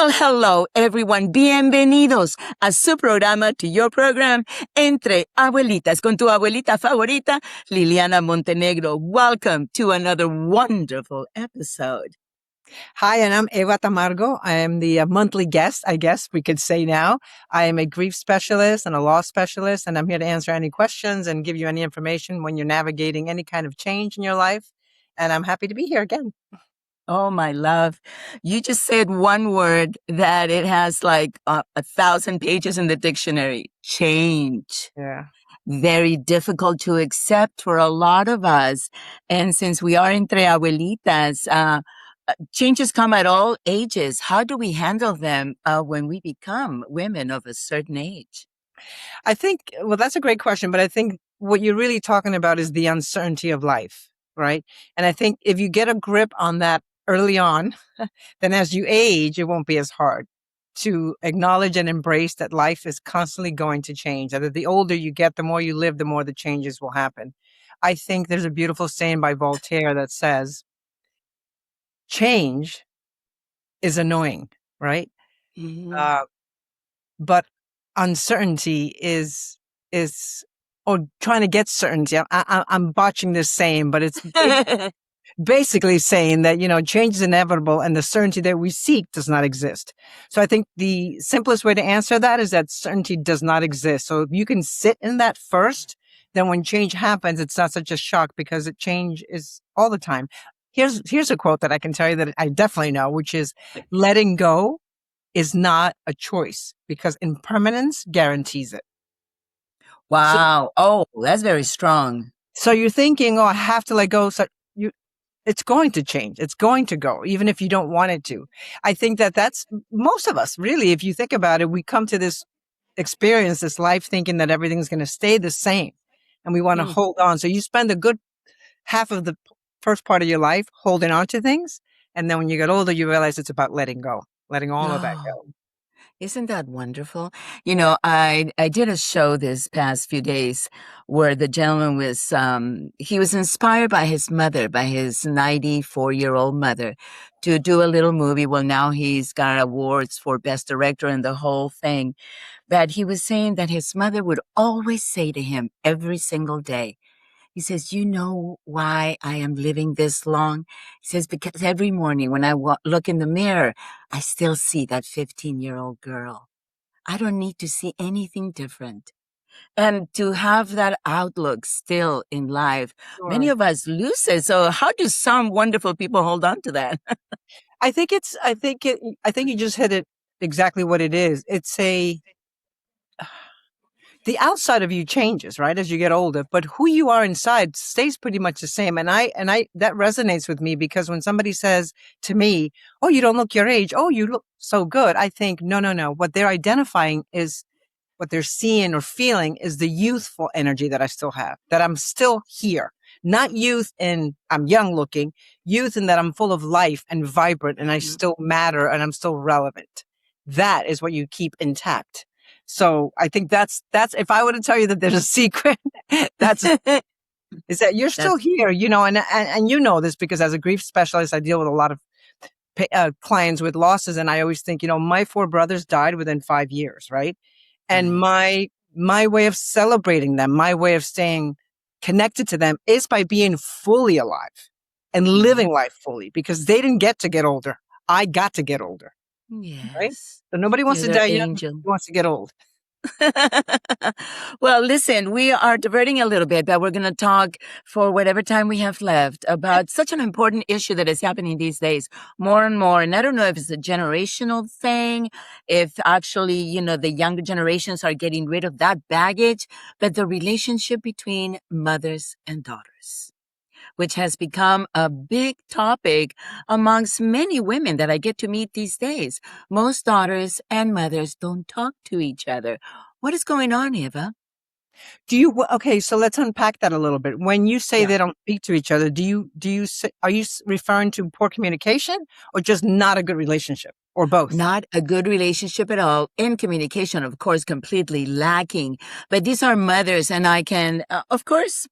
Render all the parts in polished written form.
Well, hello, everyone. Bienvenidos a su programa, to your program, Entre Abuelitas, con tu abuelita favorita, Liliana Montenegro. Welcome to another wonderful episode. Hi, and I'm Eva Tamargo. I am the monthly guest, I guess we could say now. I am a grief specialist and a loss specialist, and I'm here to answer any questions and give you any information when you're navigating any kind of change in your life. And I'm happy to be here again. Oh, my love. You just said one word that it has like 1,000 pages in the dictionary. Change. Yeah. Very difficult to accept for a lot of us. And since we are entre abuelitas, changes come at all ages. How do we handle them when we become women of a certain age? I think, well, that's a great question, but I think what you're really talking about is the uncertainty of life, right? And I think if you get a grip on that early on, then as you age, it won't be as hard to acknowledge and embrace that life is constantly going to change. That the older you get, the more you live, the more the changes will happen. I think there's a beautiful saying by Voltaire that says, change is annoying, right? Mhm. Uh, but uncertainty is or trying to get certainty. I'm botching this saying, but it's basically saying that, change is inevitable and the certainty that we seek does not exist. So I think the simplest way to answer that is that certainty does not exist. So if you can sit in that first, then when change happens, it's not such a shock because change is all the time. Here's a quote that I can tell you that I definitely know, which is letting go is not a choice because impermanence guarantees it. So, Wow. Oh, that's very strong. so you're thinking, oh, I have to let go. So it's going to change. It's going to go, even if you don't want it to. I think that's most of us, really. If you think about it, we come to this experience, this life, thinking that everything's going to stay the same, and we want to Hmm. hold on. So you spend a good half of the first part of your life holding on to things, and then when you get older, you realize it's about letting go, letting all of that Oh, go. isn't that wonderful? Yeah. I did a show this past few days where the gentleman was he was inspired by his mother, by his 94-year-old mother, to do a little movie. Well, now he's got awards for best director and the whole thing. But he was saying that his mother would always say to him every single day, he says, "You know why I am living this long?" He says, "Because every morning when I look in the mirror, I still see that 15-year-old girl. I don't need to see anything different." And to have that outlook still in life, many Sure. of us lose it. So how do some wonderful people hold on to that? I think you just hit it exactly what it is. It's the outside of you changes, right, as you get older, but who you are inside stays pretty much the same. And I that resonates with me because when somebody says to me, "Oh, you don't look your age. Oh, you look so good." I think, no, no, no. What they're identifying is what they're seeing or feeling is the youthful energy that I still have, that I'm still here. Not youth in I'm young looking, youth in that I'm full of life and vibrant and I Mhm. still matter and I'm still relevant. That is what you keep intact. So I think that's if I were to tell you that there's a secret, that's is that you're still That's here, and you know this because as a grief specialist, I deal with a lot of clients with losses, and I always think, my four brothers died within 5 years, right? And right. my way of celebrating them, my way of staying connected to them is by being fully alive and Mhm. living life fully because they didn't get older. I got to get older, right? Yes. So nobody wants You're to their die young, nobody angel. wants to get old. Well, listen, we are diverting a little bit, but we're going to talk for whatever time we have left about such an important issue that is happening these days more and more. And I don't know if it's a generational thing, if actually, the younger generations are getting rid of that baggage, but the relationship between mothers and daughters, which has become a big topic amongst many women that I get to meet these days. Most daughters and mothers don't talk to each other. What is going on, Eva? Okay, so let's unpack that a little bit. When you say Yeah. they don't speak to each other, are you referring to poor communication or just not a good relationship or both? Not a good relationship at all. In communication, of course, completely lacking. But these are mothers, and I can, of course,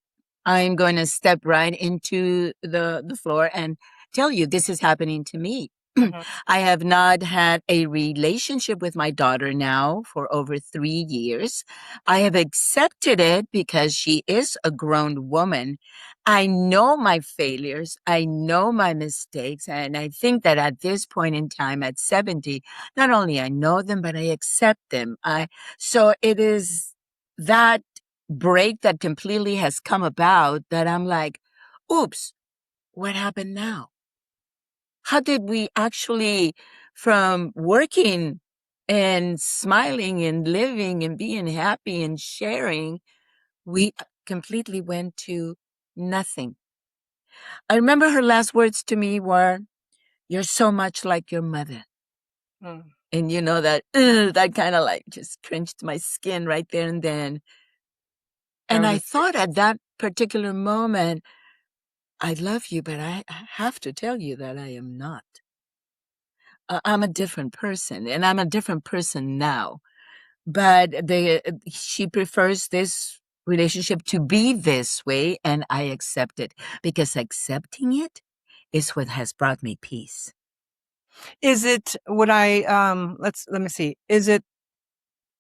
I'm going to step right into the floor and tell you this is happening to me. Mhm. I have not had a relationship with my daughter now for over 3 years. I have accepted it because she is a grown woman. I know my failures, I know my mistakes, and I think that at this point in time, at 70, not only I know them, but I accept them. So it is that break that completely has come about that I'm like, oops, what happened now? How did we actually, from working and smiling and living and being happy and sharing, we completely went to nothing? I remember her last words to me were, "You're so much like your mother." Mm. And you know that that kind of like just cringed my skin right there and then. That And was I a thought at that particular moment, I love you, but I have to tell you that I am not. I'm a different person, and I'm a different person now. But she prefers this relationship to be this way, and I accept it because accepting it is what has brought me peace. Is it would I let me see. Is it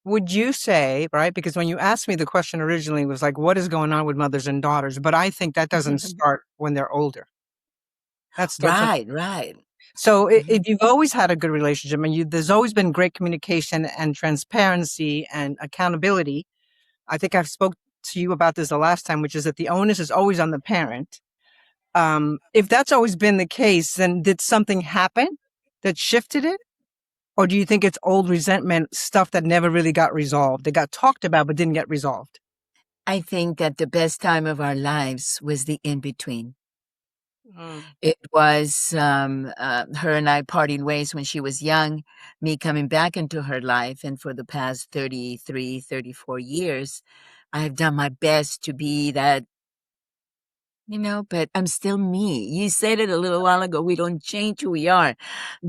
would you say, right? Because when you asked me the question originally it was like, what is going on with mothers and daughters? But I think that doesn't start when they're older. That starts when Right, right. so Mhm. if you've always had a good relationship and there's always been great communication and transparency and accountability. I think I've spoke to you about this the last time, which is that the onus is always on the parent. If that's always been the case, then did something happen that shifted it? Or do you think it's old resentment stuff that never really got resolved? That got talked about but didn't get resolved? I think that the best time of our lives was the in between. Mm, It was her and I parting ways when she was young, me coming back into her life. And for the past 33, 34 years, I've done my best to be that, but I'm still me. You said it a little while ago. We don't change who we are.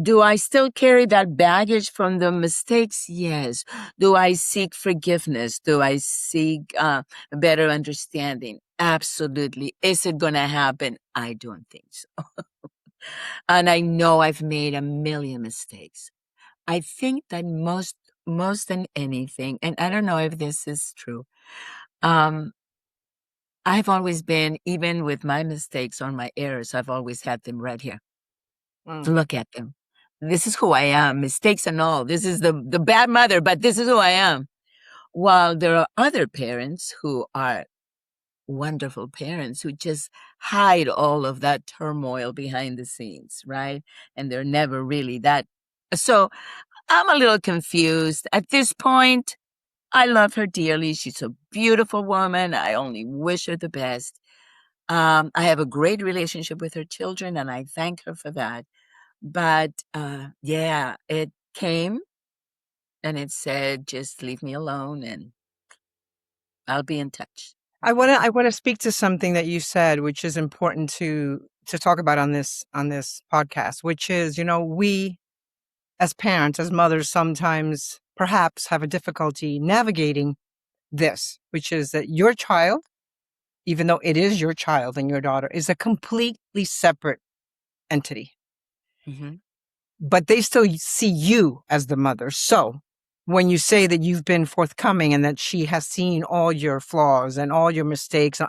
Do I still carry that baggage from the mistakes? Yes. Do I seek forgiveness? Do I seek a better understanding? Absolutely. Is it going to happen? I don't think so. And I know I've made a million mistakes. I think that most than anything, and I don't know if this is true, um, I've always been, even with my mistakes or my errors, I've always had them right here to mm. look at them. This is who I am, mistakes and all. This is the bad mother, but this is who I am. While there are other parents who are wonderful parents who just hide all of that turmoil behind the scenes, right? And they're never really that. So I'm a little confused. At this point, I love her dearly. She's a beautiful woman. I only wish her the best. I have a great relationship with her children, and I thank her for that. But yeah, it came and it said, just leave me alone and I'll be in touch. I want to speak to something that you said, which is important to talk about on this podcast, which is, we as parents, as mothers, sometimes perhaps have a difficulty navigating this, which is that your child, even though it is your child and your daughter, is a completely separate entity, Hmm. but they still see you as the mother. So when you say that you've been forthcoming and that she has seen all your flaws and all your mistakes,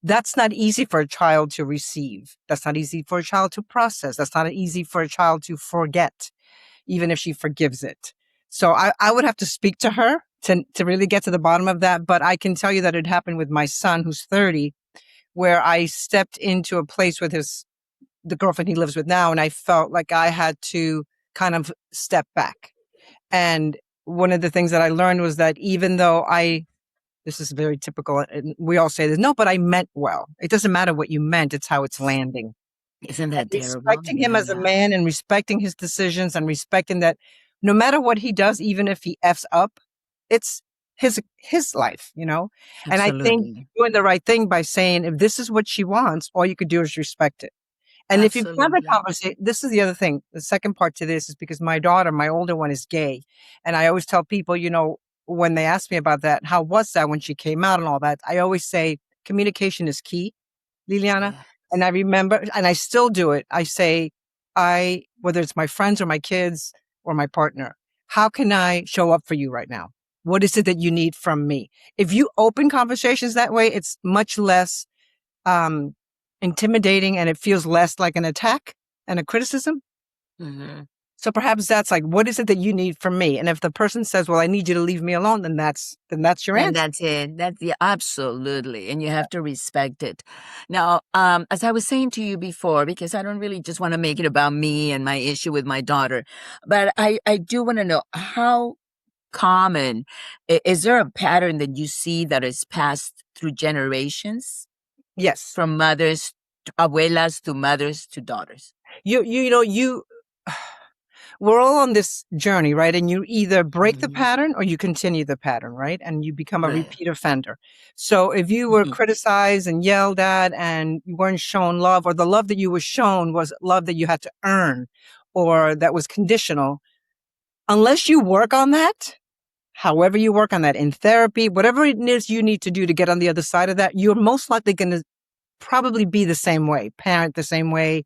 that's not easy for a child to receive. That's not easy for a child to process. That's not easy for a child to forget, even if she forgives it. So I would have to speak to her to really get to the bottom of that. But I can tell you that it happened with my son, who's 30, where I stepped into a place with the girlfriend he lives with now, and I felt like I had to kind of step back. And one of the things that I learned was that even though this is very typical, and we all say this, no, but I meant well. It doesn't matter what you meant, it's how it's landing. Isn't And that terrible? respecting him Yeah, as a yeah. man and respecting his decisions and respecting that no matter what he does, even if he F's up, it's his life. And I think Absolutely. you're doing the right thing by saying if this is what she wants, all you could do is respect it. And if you have a Absolutely. conversation, this is the other thing. The second part to this is because my daughter, my older one, is gay. And I always tell people, when they ask me about that, how was that when she came out and all that? I always say communication is key, Liliana. Yeah. And I remember, and I still do it. I say, whether it's my friends or my kids or my partner, how can I show up for you right now? What is it that you need from me? If you open conversations that way, it's much less um, intimidating and it feels less like an attack and a criticism. Mm-hmm. So perhaps that's like, what is it that you need from me? And if the person says, well, I need you to leave me alone, then that's your Then answer. that's it. Absolutely, and you have to respect it. Now, as I was saying to you before, because I don't really just want to make it about me and my issue with my daughter, but I do want to know how common is there a pattern that you see that is passed through generations Yes. from mothers, abuelas to mothers to daughters? You know, we're all on this journey, right? And you either break the Hmm. pattern or you continue the pattern, right? And you become a Right. repeat offender. So if you were Mhm. criticized and yelled at and you weren't shown love, or the love that you were shown was love that you had to earn or that was conditional, unless you work on that, however you work on that in therapy, whatever it is you need to do to get on the other side of that, you're most likely going to probably be the same way, parent the same way,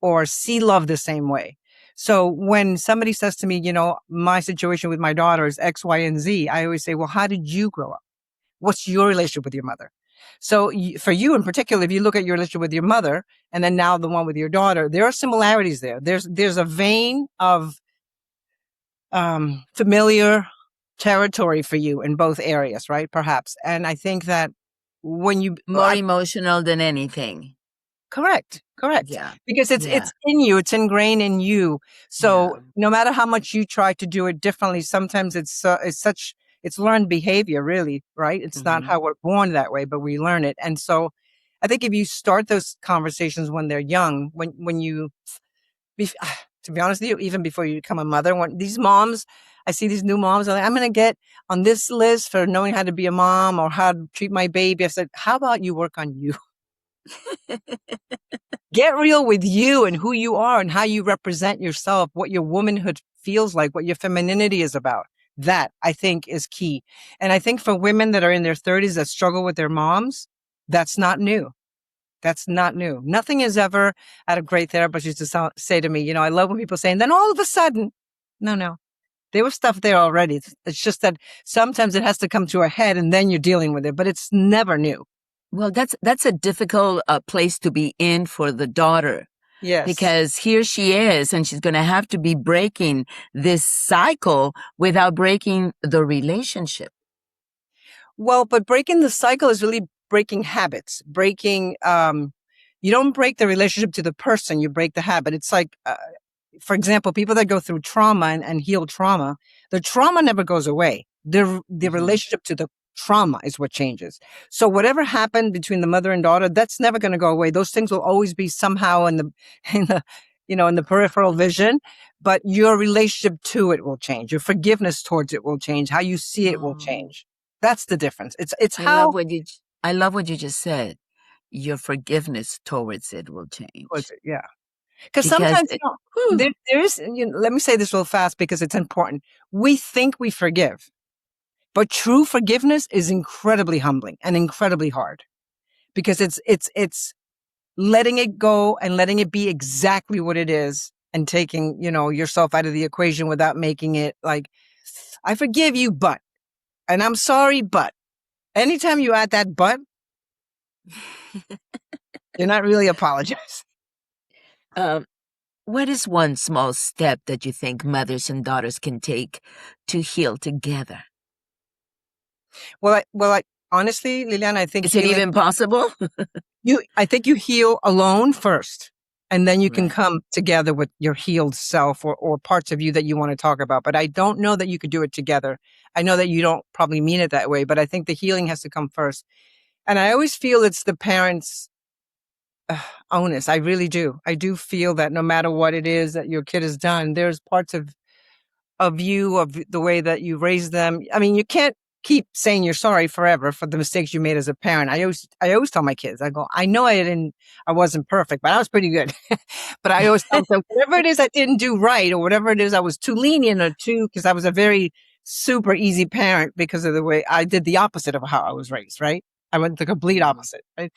or see love the same way. So when somebody says to me, you know, my situation with my daughter is X, Y, and Z, I always say, well, how did you grow up? What's your relationship with your mother? So for you in particular, if you look at your relationship with your mother and then now the one with your daughter, there are similarities there. There's a vein of familiar territory for you in both areas, right? Perhaps. And I think that when you, More emotional than anything. correct, correct. Yeah. Because Yeah. it's in you, it's ingrained in you. Yeah. So no matter how much you try to do it differently, sometimes it's learned behavior, really, right? It's not Hmm. how we're born that way, but we learn it. And so I think if you start those conversations when they're young, when you to be honest with you, even before you become a mother, when these moms, I see these new moms, are like, I'm going to get on this list for knowing how to be a mom or how to treat my baby. I said, how about you work on you? Get real with you and who you are and how you represent yourself, what your womanhood feels like, what your femininity is about. That I think is key. And I think for women that are in their 30s that struggle with their moms, that's not new. That's not new. Nothing is ever. I had a great therapist used to say to me, you know, I love when people say, and then all of a sudden, no, there was stuff there already. It's just that sometimes it has to come to a head and then you're dealing with it, but it's never new. Well, that's a difficult place to be in for the daughter Yes. because here she is and she's going to have to be breaking this cycle without breaking the relationship. Well, but breaking the cycle is really breaking habits, you don't break the relationship to the person, you break the habit. It's like, for example, people that go through trauma and heal trauma, the trauma never goes away. The Hmm. relationship to the trauma is what changes. So whatever happened between the mother and daughter, that's never going to go away. Those things will always be somehow in the, in the peripheral vision, but your relationship to it will change. Your forgiveness towards it will change. How you see it will Oh, change. That's the difference. It's how I love what you just said. Your forgiveness towards it will towards change it. Yeah. Because because sometimes, whew, there is, let me say this real fast because it's important. We think we forgive, but true forgiveness is incredibly humbling and incredibly hard because it's letting it go and letting it be exactly what it is and taking, yourself out of the equation without making it like, I forgive you, but, and I'm sorry, but anytime you add that but, you're not really apologizing. um, what is one small step that you think mothers and daughters can take to heal together? Well, I honestly, Liliana, I think Is it healing even possible? I think you heal alone first, and then you can Right. come together with your healed self or parts of you that you want to talk about. But I don't know that you could do it together. I know that you don't probably mean it that way, but I think the healing has to come first. And I always feel it's the parents' onus. I really do. I do feel that no matter what it is that your kid has done, there's parts of you, of the way that you raise them. I mean, you can't keep saying you're sorry forever for the mistakes you made as a parent. I always tell my kids, I go, I know I wasn't perfect, but I was pretty good. But I always tell them, whatever it is I didn't do right, or whatever it is I was too lenient or because I was a very super easy parent because of the way I did the opposite of how I was raised, right? I went the complete Mhm. opposite, right?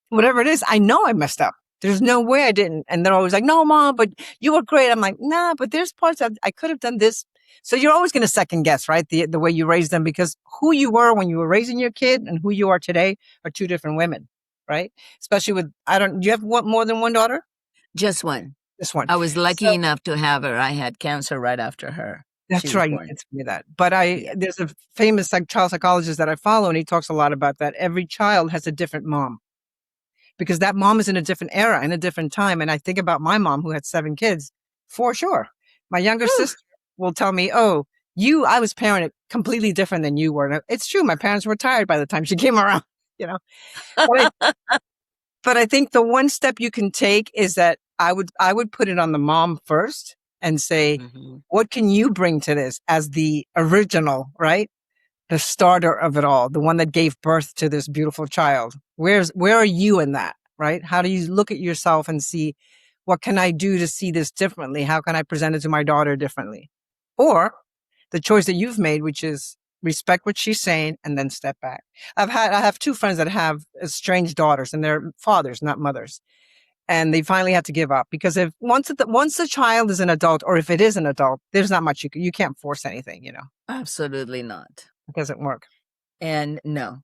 Whatever it is, I know I messed up. There's no way I didn't. And they're always like, no, mom, but you were great. I'm like, nah, but there's parts that I could have done this. So you're always going to second guess, right? The way you raised them, because who you were when you were raising your kid and who you are today are two different women, right? Especially with, do you have more than one daughter? Just one. This one. I was lucky So enough to have her. I had cancer right after her. She that's was right. You born. did tell me that. But Yeah. there's a famous child psychologist that I follow, and he talks a lot about that. Every child has a different mom, because that mom is in a different era, in a different time. And I think about my mom who had 7 kids, for sure. My younger Whew. sister will tell me, oh, I was parented completely different than you were. And it's true. My parents were tired by the time she came around, you know. But I think the one step you can take is that I would put it on the mom first and say, Mhm. what can you bring to this as the original, right? The starter of it all, the one that gave birth to this beautiful child. Where are you in that, right? How do you look at yourself and see, what can I do to see this differently? How can I present it to my daughter differently? Or the choice that you've made, which is respect what she's saying and then step back. I have two friends that have estranged daughters, and they're fathers, not mothers. And they finally had to give up, because if once the child is an adult, or if it is an adult, there's not much you can't force anything, Absolutely not. it doesn't work. And no.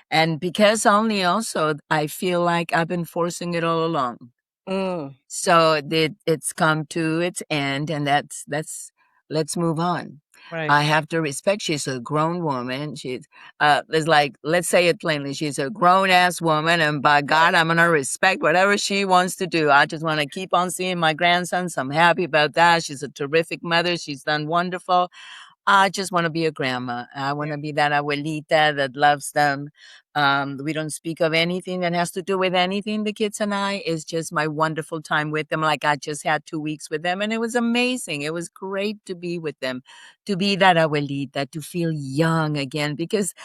And because only also I feel like I've been forcing it all along. Mm, So it's come to its end, and that's let's move on. right. I have to respect. She's a grown woman. She's it's like, let's say it plainly. She's a grown ass woman, and by God, I'm gonna respect whatever she wants to do. I just want to keep on seeing my grandsons. I'm happy about that. She's a terrific mother. She's done wonderful. I just want to be a grandma. I want Yeah. to be that abuelita that loves them. We don't speak of anything that has to do with anything. The kids and I, is just my wonderful time with them. Like I just had 2 weeks with them, and it was amazing. It was great to be with them, to be that abuelita, to feel young again. Because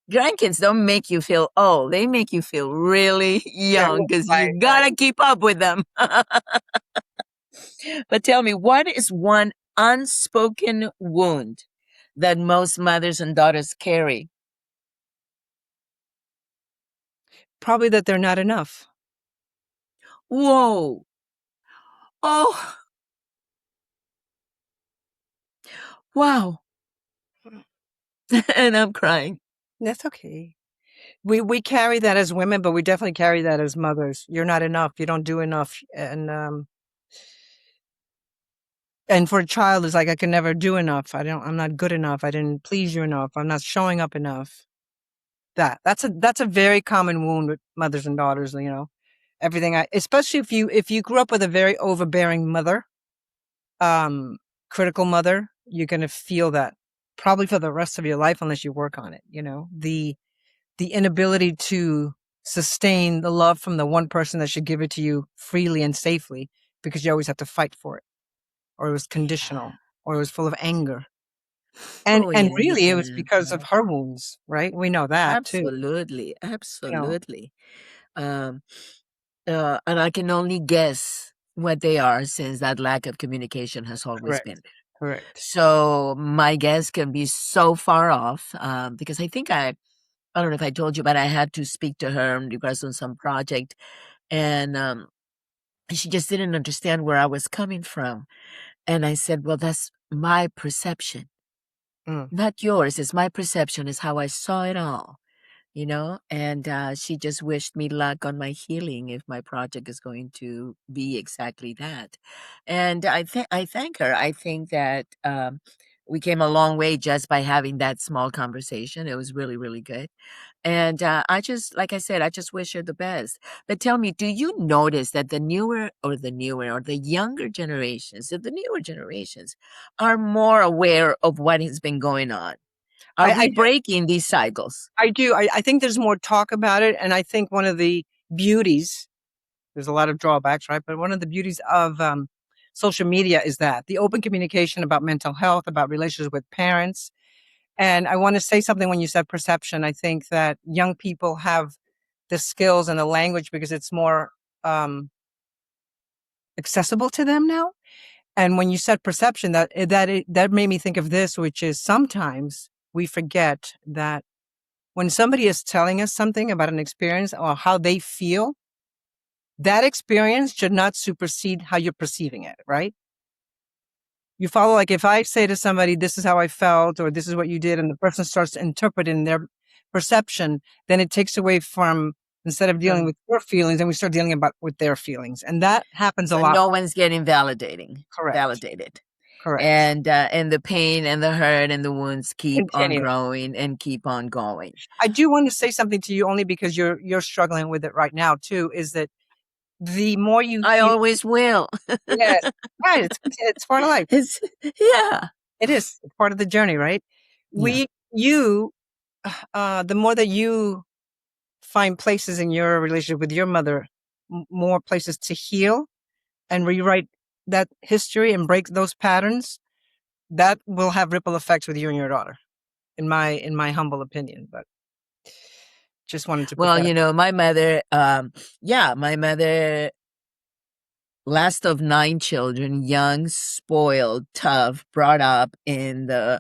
grandkids don't make you feel old; they make you feel really Yeah, young because you right, right. gotta keep up with them. But tell me, what is one unspoken wound that most mothers and daughters carry? Probably that they're not enough. Whoa. Oh, wow. And I'm crying. That's okay. We carry that as women, but we definitely carry that as mothers. You're not enough. You don't do enough. And for a child, it's like, I can never do enough. I'm not good enough. I didn't please you enough. I'm not showing up enough. That's a very common wound with mothers and daughters, Everything especially if you grew up with a very overbearing mother, um, critical mother, you're gonna feel that probably for the rest of your life unless you work on it, the inability to sustain the love from the one person that should give it to you freely and safely, because you always have to fight for it, or it was Yeah. conditional, or it was full of anger. And Oh, and yeah, really it was yeah. because of her wounds, right? We know that too. Absolutely. You know, Absolutely. Um, and I can only guess what they are since that lack of communication has always been correct. there. Correct. So my guess can be so far off, because I don't know if I told you, but I had to speak to her in regards to some project, and she just didn't understand where I was coming from. And I said, well, that's my perception, Mm. not yours. It's my perception, is how I saw it all, And she just wished me luck on my healing if my project is going to be exactly that. And I thank her. I think that we came a long way just by having that small conversation. It was really, really good. And I just, like I said, I just wish her the best. But tell me, do you notice that the younger generations, the newer generations are more aware of what has been going on? Are we I breaking these cycles? I do. I think there's more talk about it, and I think one of the beauties, there's a lot of drawbacks, right? But one of the beauties of social media is that the open communication about mental health, about relationships with parents. And I want to say something when you said perception. I think that young people have the skills and the language because it's more accessible to them now. And when you said perception, that made me think of this, which is sometimes we forget that when somebody is telling us something about an experience or how they feel, that experience should not supersede how you're perceiving it, right? You follow, like if I say to somebody, this is how I felt, or this is what you did, and the person starts to interpret in their perception, then it takes away from, instead of dealing with your feelings, and we start dealing about with their feelings. And that happens a So lot. no one's getting Correct. validated. Correct. And the pain and the hurt and the wounds keep on Continue. growing and keep on going. I do want to say something to you only because you're struggling with it right now too, is that the more you I heal, always will. yes, right, it's part of life. It's yeah. It is. It's part of the journey, right? Yeah. You, the more that you find places in your relationship with your mother, more places to heal and rewrite that history and break those patterns, that will have ripple effects with you and your daughter, in my humble opinion. But just wanted to put Well, that. my mother, my mother, last of 9 children, young, spoiled, tough, brought up in the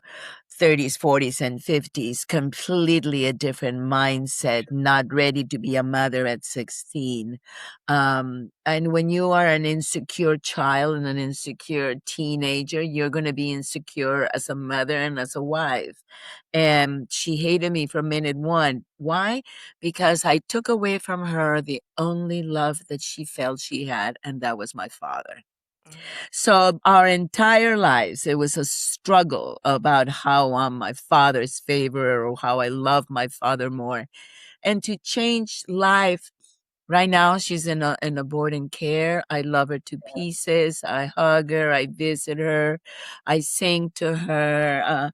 30s, 40s, and 50s, completely a different mindset, not ready to be a mother at 16. And when you are an insecure child and an insecure teenager, you're going to be insecure as a mother and as a wife. And she hated me from minute one. Why? Because I took away from her the only love that she felt she had, and that was my father. So our entire lives, it was a struggle about how I'm my father's favor or how I love my father more. And to change life, right now she's in a boarding care. I love her to pieces. I hug her. I visit her. I sing to her.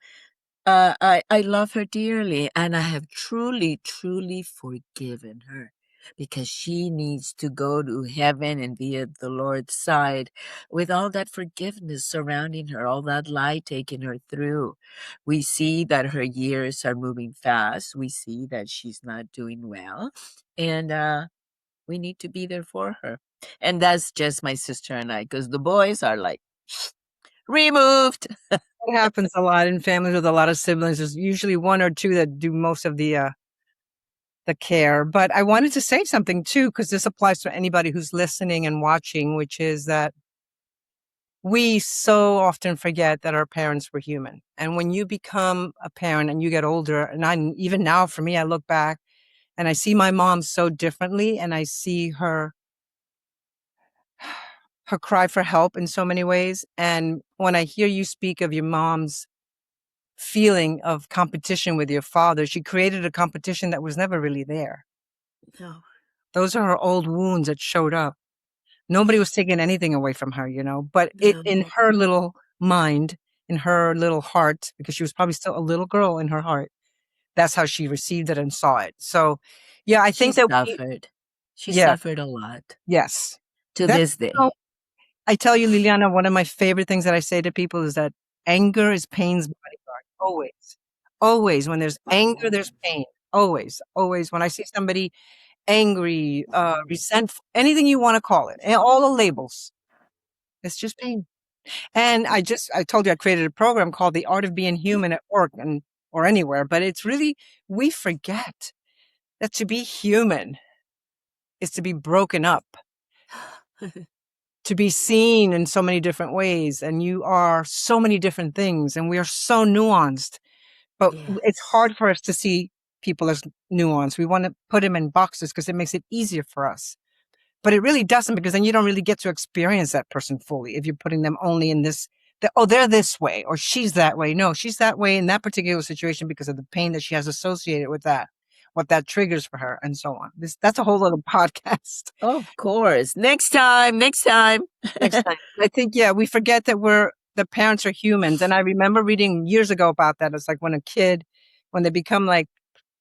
I love her dearly, and I have truly, truly forgiven her because she needs to go to heaven and be at the Lord's side with all that forgiveness surrounding her, all that light taking her through. We see that her years are moving fast. We see that she's not doing well, and we need to be there for her. And that's just my sister and I, because the boys are like removed. It happens a lot in families with a lot of siblings. There's usually one or two that do most of the care. But I wanted to say something too, because this applies to anybody who's listening and watching, which is that we so often forget that our parents were human. And when you become a parent and you get older, and even now for me, I look back and I see my mom so differently, and I see her cry for help in so many ways. And when I hear you speak of your mom's feeling of competition with your father, she created a competition that was never really there. No, Those are her old wounds that showed up. Nobody was taking anything away from her, but in no. her little mind, in her little heart, because she was probably still a little girl in her heart, that's how she received it and saw it. So, yeah, I She think that suffered. She yeah, suffered a lot yes. to That's, this day. I tell you, Liliana, one of my favorite things that I say to people is that anger is pain's bodyguard. Always. Always. When there's anger, there's pain. Always. Always. When I see somebody angry, resentful, anything you want to call it, and all the labels, it's just pain. And I told you I created a program called The Art of Being Human at Work or anywhere, but it's really, we forget that to be human is to be broken up, to be seen in so many different ways. And you are so many different things, and we are so nuanced, but it's Yes. hard for us to see people as nuanced. We want to put them in boxes because it makes it easier for us. But it really doesn't, because then you don't really get to experience that person fully if you're putting them only in this, oh, they're this way or she's that way. No, she's that way in that particular situation because of the pain that she has associated with that, what that triggers for her, and so on. That's a whole other podcast Of course. Next time. Next time. next time. I think, yeah, we forget that the parents are humans. And I remember reading years ago about that. It's like when a kid, when they become like,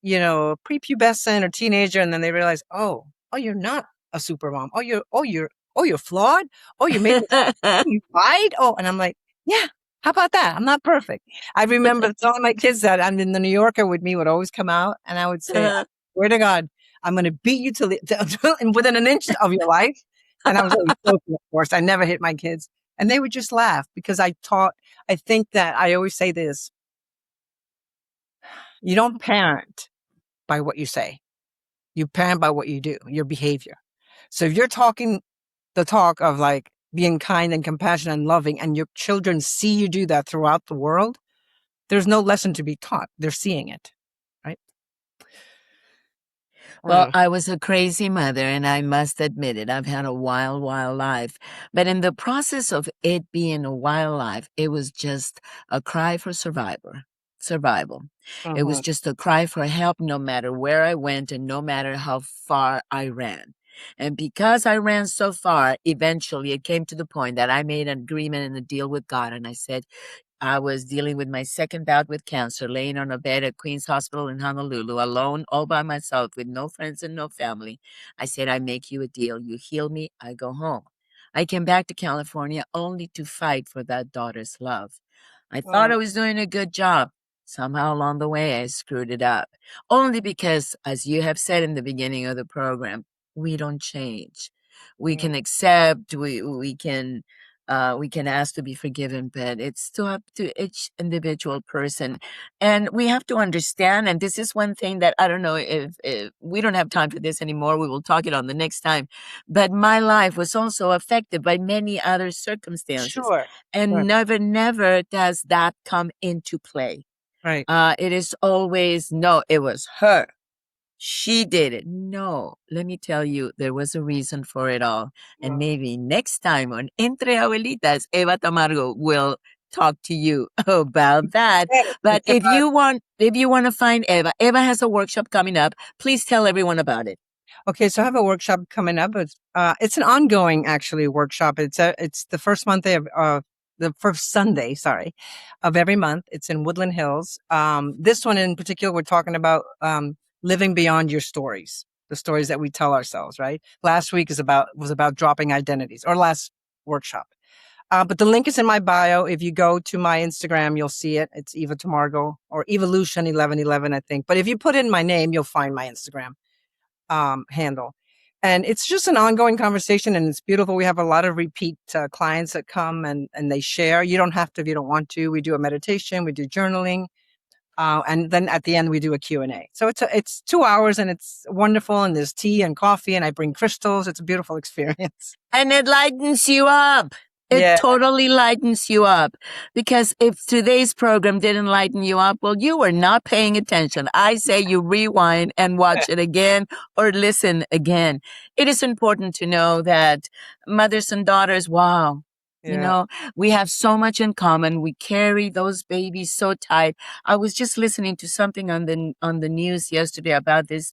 prepubescent or teenager, and then they realize, oh, you're not a super mom. Oh, you're flawed. Oh, you made mistakes. You lied. Oh, and I'm like, yeah. How about that? I'm not perfect. I remember telling my kids that. I'm in the New Yorker with me would always come out, and I would say, I swear to God, I'm going to beat you till within an inch of your life. And I was always joking, of course. I never hit my kids, and they would just laugh because I think that I always say this: you don't parent by what you say. You parent by what you do, your behavior. So if you're talking the talk of like being kind and compassionate and loving, and your children see you do that throughout the world, there's no lesson to be taught. They're seeing it, right? Well, I was a crazy mother, and I must admit it. I've had a wild, wild life. But in the process of it being a wild life, it was just a cry for survival. It was Mhm. just a cry for help no matter where I went and no matter how far I ran. And because I ran so far, eventually it came to the point that I made an agreement and a deal with God. And I said, I was dealing with my second bout with cancer, laying on a bed at Queen's Hospital in Honolulu, alone, all by myself, with no friends and no family. I said, I make you a deal. You heal me, I go home. I came back to California only to fight for that daughter's love. I thought I was doing a good job. Somehow along the way, I screwed it up. Only because, as you have said in the beginning of the program, we don't change. We can accept, we can ask to be forgiven, but it's still up to each individual person. And we have to understand, and this is one thing that I don't know if we don't have time for this anymore. We will talk it on the next time. But my life was also affected by many other circumstances. Sure. And Sure. never, never does that come into play. Right. It is always, no, it was her. She did it. No, let me tell you, there was a reason for it all. And maybe next time on Entre Abuelitas, Eva Tamargo will talk to you about that. But if you want to find Eva, Eva has a workshop coming up. Please tell everyone about it. Okay, so I have a workshop coming up. It's an ongoing actually workshop. It's the first Monday of the first Sunday, sorry, of every month. It's in Woodland Hills. This one in particular, we're talking about living beyond your stories, the stories that we tell ourselves. Right. Last week was about dropping identities, or last workshop. But the link is in my bio. If you go to my Instagram, you'll see it. It's Eva Tamargo or Evolution 1111, I think. But if you put in my name, you'll find my Instagram handle. And it's just an ongoing conversation, and it's beautiful. We have a lot of repeat clients that come and they share. You don't have to if you don't want to. We do a meditation, we do journaling, and then at the end we do a Q&A. So it's 2 hours, and it's wonderful. And there's tea and coffee, and I bring crystals. It's a beautiful experience. And it lightens you up. It Yeah. totally lightens you up. Because if today's program didn't lighten you up, well, you were not paying attention. I say you rewind and watch it again or listen again. It is important to know that mothers and daughters, wow. You Yeah. know, we have so much in common. We carry those babies so tight. I was just listening to something on the news yesterday about this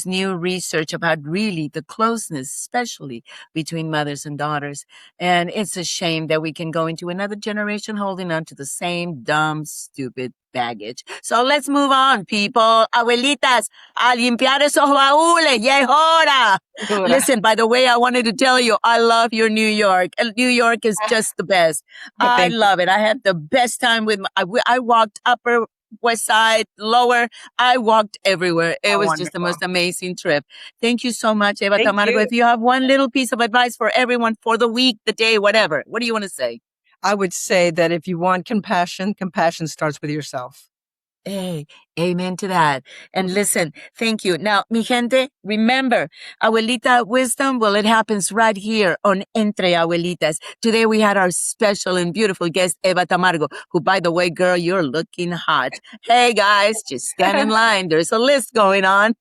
new research about really the closeness, especially between mothers and daughters. And it's a shame that we can go into another generation holding on to the same dumb, stupid baggage. So let's move on, people. Abuelitas, a limpiar esos baúles. Ya es hora. Listen, by the way, I wanted to tell you, I love your New York. New York is just the best. I Thank you. love it. I had the best time with I walked Upper West Side, Lower. I walked everywhere. It Oh, was just the wonderful. most amazing trip. Thank you so much, Eva Thank Tamargo. you. If you have one little piece of advice for everyone for the week, the day, whatever, what do you want to say? I would say that if you want compassion, compassion starts with yourself. Hey, amen to that. And listen, thank you. Now, mi gente, remember, Abuelita Wisdom, well, it happens right here on Entre Abuelitas. Today we had our special and beautiful guest, Eva Tamargo, who, by the way, girl, you're looking hot. Hey, guys, just stand in line. There's a list going on.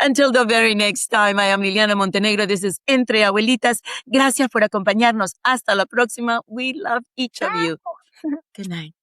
Until the very next time, I am Liliana Montenegro. This is Entre Abuelitas. Gracias por acompañarnos. Hasta la próxima. We love each of you. Good night.